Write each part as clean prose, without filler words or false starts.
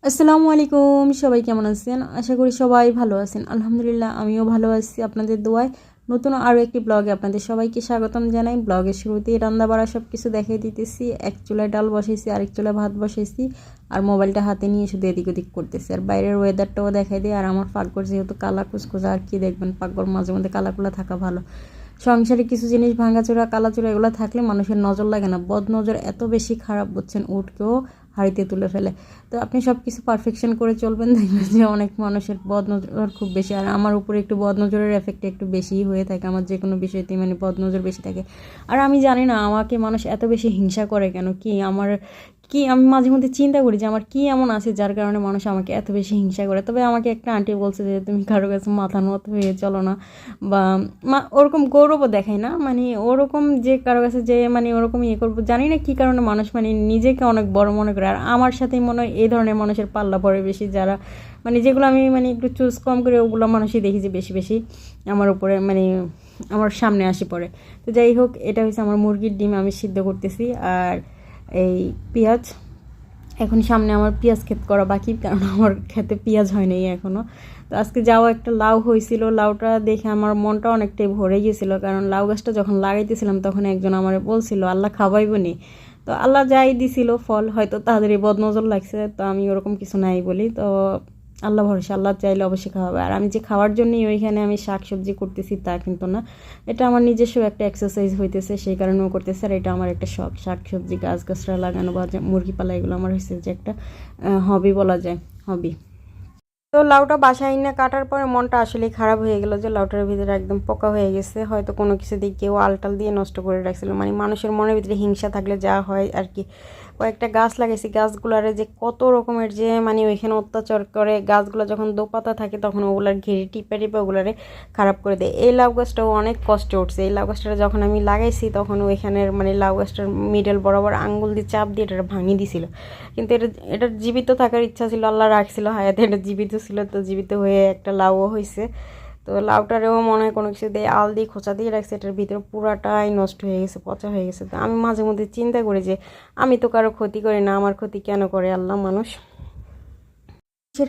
আসসালামু আলাইকুম, সবাই কেমন আছেন? আশা করি সবাই ভালো আছেন। আলহামদুলিল্লাহ আমিও ভালো আছি আপনাদের দোয়ায়। নতুন আরও একটি ব্লগে আপনাদের সবাইকে স্বাগতম জানাই। ব্লগের শুরুতেই রান্না বাড়া সব কিছু দেখিয়ে দিতেছি। এক চুলায় ডাল বসাইছি, আরেক চুলায় ভাত বসাইছি, আর মোবাইলটা হাতে নিয়ে শুধু এদিক ওদিক করতেছি। আর বাইরের ওয়েদারটাও দেখাই দিই। আর আমার পাকঘর যেহেতু কালা কুচকুচা, আর কি দেখবেন, পাকঘর মাঝে মধ্যে কালাকুলা থাকা ভালো। সংসারে কিছু জিনিস ভাঙাচোরা কালাচোরা এগুলো থাকলে মানুষের নজর লাগে না, বদ নজর এত বেশি খারাপ, বুঝছেন, উঠকেও হাড়িতে তুলে ফেলে। তো আপনি সব কিছু পারফেকশন করে চলবেন, দেখবেন যে অনেক মানুষের বদ নজর খুব বেশি। আর আমার উপরে একটু বদ নজরের এফেক্ট একটু বেশিই হয়ে থাকে, আমার যে কোনো বিষয়তেই মানে বদ নজর বেশি থাকে। আর আমি জানি না আমাকে মানুষ এত বেশি হিংসা করে কেন, আমি মাঝে মধ্যে চিন্তা করি যে আমার কি এমন আছে যার কারণে মানুষ আমাকে এত বেশি হিংসা করে। তবে আমাকে একটা আন্টি বলছে যে তুমি কারো কাছে মাথা নত হয়ে চলো না, বা ওরকম গৌরবও দেখায় না, মানে ওরকম যে কারো কাছে যে মানে ওরকম ইয়ে করবো, জানি না কী কারণে মানুষ মানে নিজেকে অনেক বড় মনে করে। আর আমার সাথেই মনে হয় এই ধরনের মানুষের পাল্লা পড়ে বেশি, যারা মানে যেগুলো আমি মানে একটু চুজ কম করে ওগুলো মানুষই দেখি যে বেশি বেশি আমার উপরে মানে আমার সামনে আসি পড়ে। তো যাই হোক, এটা হচ্ছে আমার মুরগির ডিম আমি সিদ্ধ করতেছি। আর এই পেঁয়াজ, এখন সামনে আমার পেঁয়াজ ক্ষেত করা বাকি, কারণ আমার খেতে পেঁয়াজ হয়নি এখনও। তো আজকে যাওয়া একটা লাউ হয়েছিল, লাউটা দেখে আমার মনটা অনেকটাই ভরে গিয়েছিলো, কারণ লাউ গাছটা যখন লাগাইতেছিলাম তখন একজন আমার বলছিল আল্লাহ খাওয়াইব নি। তো আল্লাহ যাই দিছিল ফল, হয়তো তাদেরই বদনজর লাগছে, তো আমি ওরকম কিছু নাই বলি। তো আল্লাহ ভরসা, আল্লাহ চাইলে অবশ্যই খাওয়াবে। আর আমি যে খাওয়ার জন্যই ওইখানে আমি শাক সবজি করতেছি তা কিন্তু না, এটা আমার নিজস্ব একটা এক্সারসাইজ হইতেছে, সেই কারণেও করতেছে। আর এটা আমার একটা শখ, শাক সবজি গাছগাছরা লাগানো বা মুরগি পালা, এগুলো আমার হচ্ছে যে একটা হবি বলা যায়, হবি। তো লাউটা বাসায় না কাটার পরে মনটা আসলেই খারাপ হয়ে গেল যে লাউটার ভিতরে একদম পোকা হয়ে গেছে, হয়তো কোনো কিছু দিয়ে কেউ আলটাল দিয়ে নষ্ট করে রাখছিল। মানে মানুষের মনের ভিতরে হিংসা থাকলে যা হয় আর কি। কয়েকটা গাছ লাগাইছি, গাছগুলারে যে কত রকমের যে মানে ওইখানে অত্যাচার করে, গাছগুলো যখন দোপাতা থাকে তখন ওগুলার ঘিরে টিপে টিপে ওগুলারে খারাপ করে দেয়। এই লাউ গাছটাও অনেক কষ্টে উঠছে। এই লাউ গাছটা যখন আমি লাগাইছি তখন ওইখানের মানে লাউ গাছটার মিডল বরাবর আঙ্গুল দিয়ে চাপ দিয়ে এটা ভাঙিয়ে দিছিল। কিন্তু এটার জীবিত থাকার ইচ্ছা ছিল, আল্লাহ রাখছিল হায়াতে, এটা জীবিত ছিল, তো জীবিত হয়ে একটা লাউও হয়েছে। তো লাউটারেও মনে হয় কোনো কিছু দিয়ে আল দিয়ে খোঁচা দিয়ে রাখছে, এটার ভিতরে পুরাটাই নষ্ট হয়ে গেছে, পচা হয়ে গেছে। তো আমি মাঝে মধ্যে চিন্তা করি যে আমি তো কারো ক্ষতি করি না, আমার ক্ষতি কেন করে আল্লাহ? মানুষের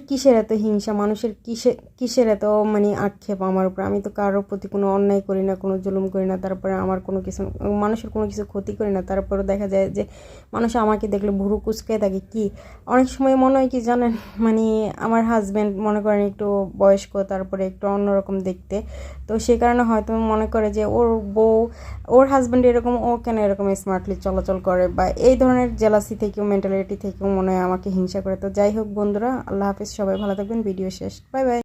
কিসের এত হিংসা, মানুষের কিসের এত মানে আক্ষেপ আমার উপর? আমি তো কারোর প্রতি কোনো অন্যায় করি না, কোনো জুলুম করি না, তারপরে আমার কোনো কিছু মানুষের কোনো কিছু ক্ষতি করি না, তারপরে দেখা যায় যে মানুষ আমাকে দেখলে ভুরু কুচকে থাকে। কি অনেক সময় মনে হয় কি জানেন, মানে আমার হাজব্যান্ড মনে করেন একটু বয়স্ক, তারপরে একটু অন্যরকম দেখতে, তো সেই কারণে হয়তো মনে করে যে ওর বউ, ওর হাজব্যান্ড এরকম, ও কেন এরকম স্মার্টলি চলাচল করে, বা এই ধরনের জেলাসি থেকেও মেন্টালিটি থেকেও মনে হয় আমাকে হিংসা করে। তো যাই হোক বন্ধুরা, আল্লাহ হাফিজ, সবাই ভালো থাকবেন। ভিডিও শেষ, বাই বাই।